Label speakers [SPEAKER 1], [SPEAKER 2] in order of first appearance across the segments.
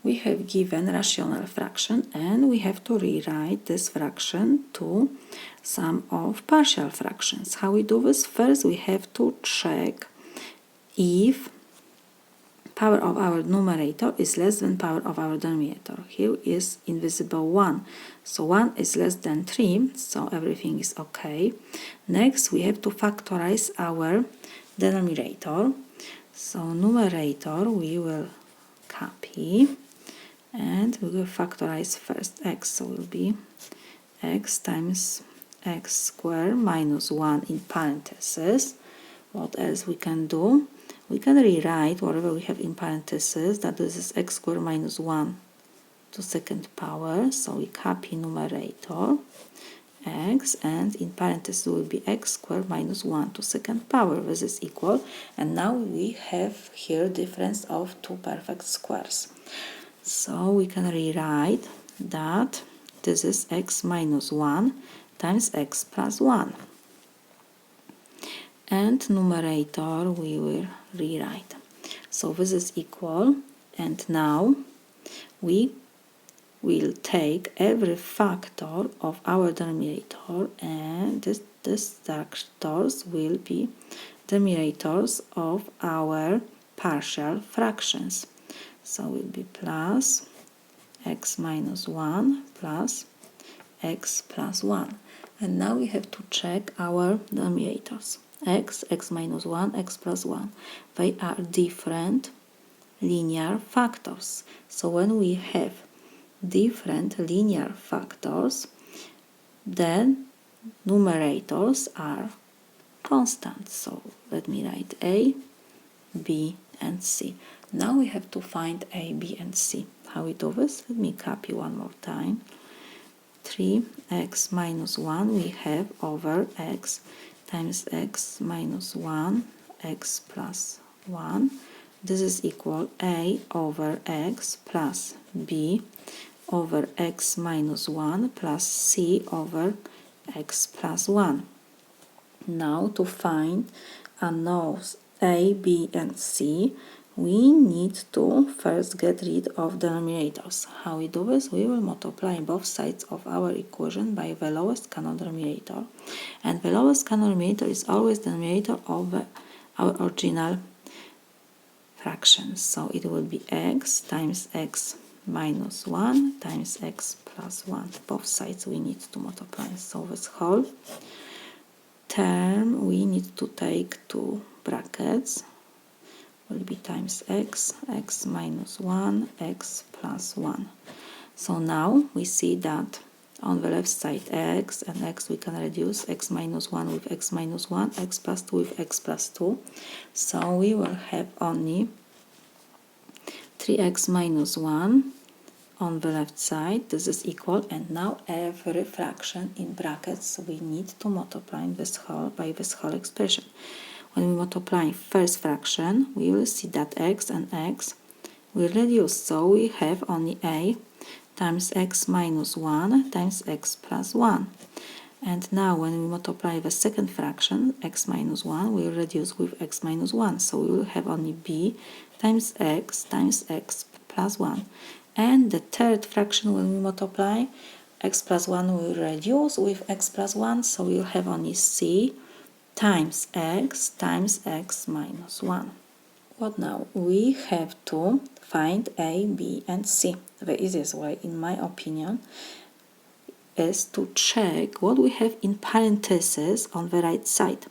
[SPEAKER 1] we have given rational fraction and we have to rewrite this fraction to sum of partial fractions. How we do this? First we have to check if power of our numerator is less than power of our denominator. Here is invisible 1. So 1 is less than 3, so everything is okay. Next we have to factorize our denominator. So numerator we will copy and we will factorize first x. So it will be x times x squared minus 1 in parentheses. What else we can do? We can rewrite whatever we have in parentheses, that this is x squared minus 1 to second power. So we copy numerator x, and in parentheses will be x squared minus 1 to second power. This is equal, and now we have here difference of two perfect squares. So we can rewrite that this is x minus 1 times x plus 1. And numerator we will rewrite. So this is equal, and now we will take every factor of our denominator, and these factors will be denominators of our partial fractions. So it will be plus x minus 1 plus x plus 1. And now we have to check our denominators. X minus 1, x plus 1. They are different linear factors. So when we have different linear factors, then numerators are constant. So let me write a, b, and c. Now we have to find a, b, and c. How we do this? Let me copy one more time. 3x minus 1 we have over x times x minus 1, x plus 1. This is equal a over x plus b over x minus 1 plus c over x plus 1. Now to find unknowns a, b, and c, we need to first get rid of denominators. How we do this? We will multiply both sides of our equation by the lowest common denominator, and the lowest common denominator is always the denominator of our original fractions. So it will be x times x minus 1 times x plus 1. Both sides we need to multiply. So this whole term we need to take two brackets. Will be times x, x minus 1, x plus 1. So now we see that on the left side x and x we can reduce, x minus 1 with x minus 1, x plus 2 with x plus 2. So we will have only 3x minus 1 on the left side. This is equal, and now every fraction in brackets we need to multiply this whole by this whole expression. When we multiply first fraction, we will see that x and x will reduce. So we have only a times x minus 1 times x plus 1. And now when we multiply the second fraction, x minus 1, we will reduce with x minus 1. So we will have only b times x plus 1. And the third fraction, when we multiply, x plus 1 will reduce with x plus 1. So we will have only c times x minus 1. What now? We have to find a, b, and c. The easiest way, in my opinion, is to check what we have in parentheses on the right side.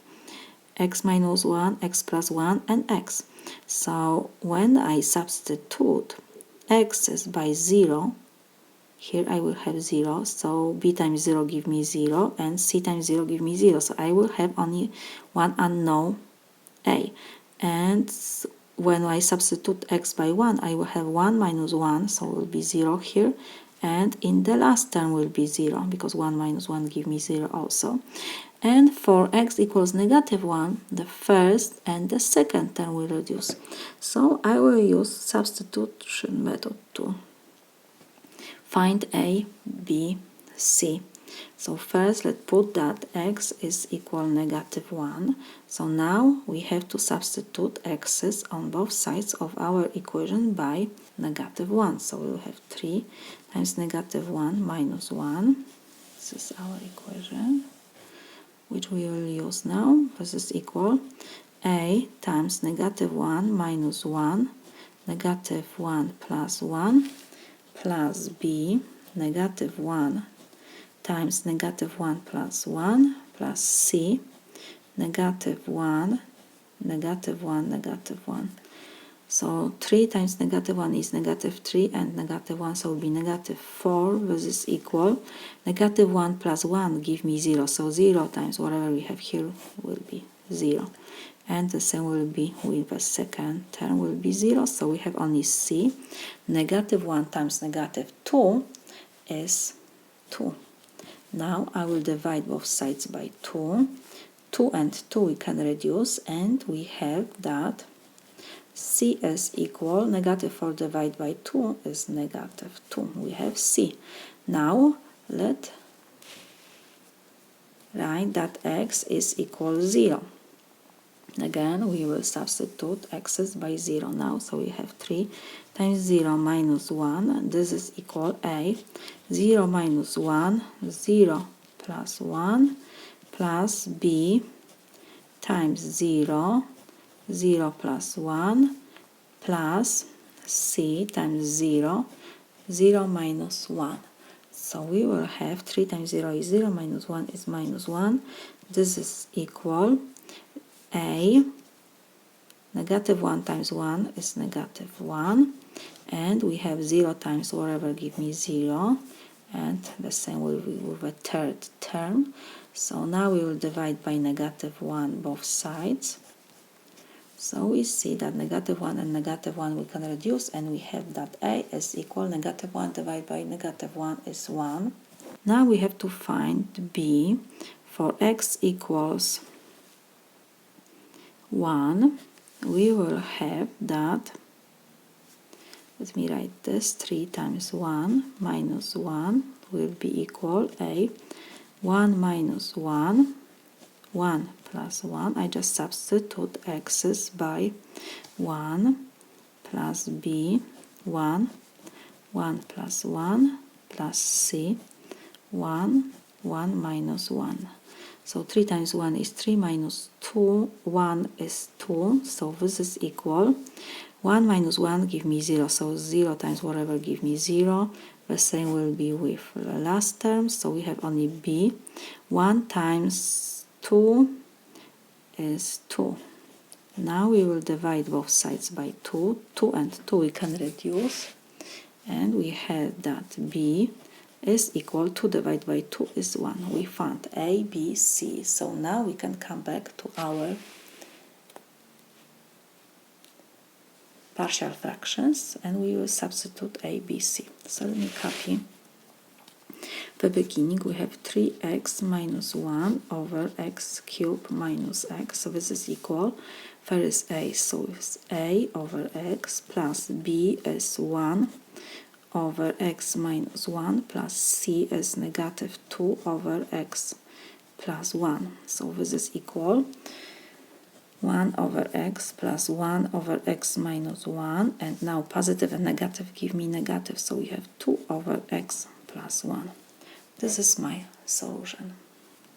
[SPEAKER 1] X minus 1, x plus 1, and x. So when I substitute x's by 0, here I will have 0, so b times 0 give me 0, and c times 0 give me 0. So I will have only one unknown, a. And when I substitute x by 1, I will have 1 minus 1, so it will be 0 here. And in the last term will be 0, because 1 minus 1 give me 0 also. And for x equals negative 1, the first and the second term will reduce. So I will use substitution method to find a, b, c. So first let's put that x is equal -1. So now we have to substitute x's on both sides of our equation by -1. So we will have 3 times -1 minus 1. This is our equation, which we will use now. This is equal a times -1 minus 1, -1 plus 1, plus b, -1 times -1 plus 1, plus c, -1, -1. So 3 times -1 is -3, and -1, so it will be -4. This is equal -1 plus 1 give me 0, so 0 times whatever we have here will be 0. And the same will be with the second term will be 0, so we have only c. -1 times -2 is 2. Now I will divide both sides by 2. 2 and 2 we can reduce, and we have that c is equal -4 divided by 2 is -2. We have c. Now let's write that x is equal 0. Again, we will substitute x's by 0 now, so we have 3 times 0 minus 1, this is equal a. 0 minus 1, 0 plus 1, plus b times 0, 0 plus 1, plus c times 0, 0 minus 1. So we will have 3 times 0 is 0, minus 1 is minus 1. This is equal a. -1 times 1 is -1, and we have 0 times whatever give me 0, and the same will be with a third term. So now we will divide by -1 both sides. So we see that -1 and -1 we can reduce, and we have that a is equal -1 divided by -1 is 1. Now we have to find b for x equals 1. We will have that, let me write this, 3 times 1 minus 1 will be equal a. 1 minus 1, 1 plus 1, I just substitute x's by 1 plus b, 1, 1 plus 1 plus c, 1, 1 minus 1. So 3 times 1 is 3 minus 2, 1 is 2, so this is equal 1 minus 1 give me 0, so 0 times whatever give me 0. The same will be with the last term, so we have only b. 1 times 2 is 2. Now we will divide both sides by 2. 2 and 2 we can reduce, and we have that b is equal to divided by 2 is 1. We found a, b, c. So now we can come back to our partial fractions, and we will substitute a, b, c. So let me copy. The beginning we have 3x minus 1 over x cubed minus x. So this is equal. There is a, so it's a over x plus b is 1 over x minus 1 plus c is -2 over x plus 1. So this is equal 1 over x plus 1 over x minus 1, and now positive and negative give me negative, so we have 2 over x plus 1. This is my solution.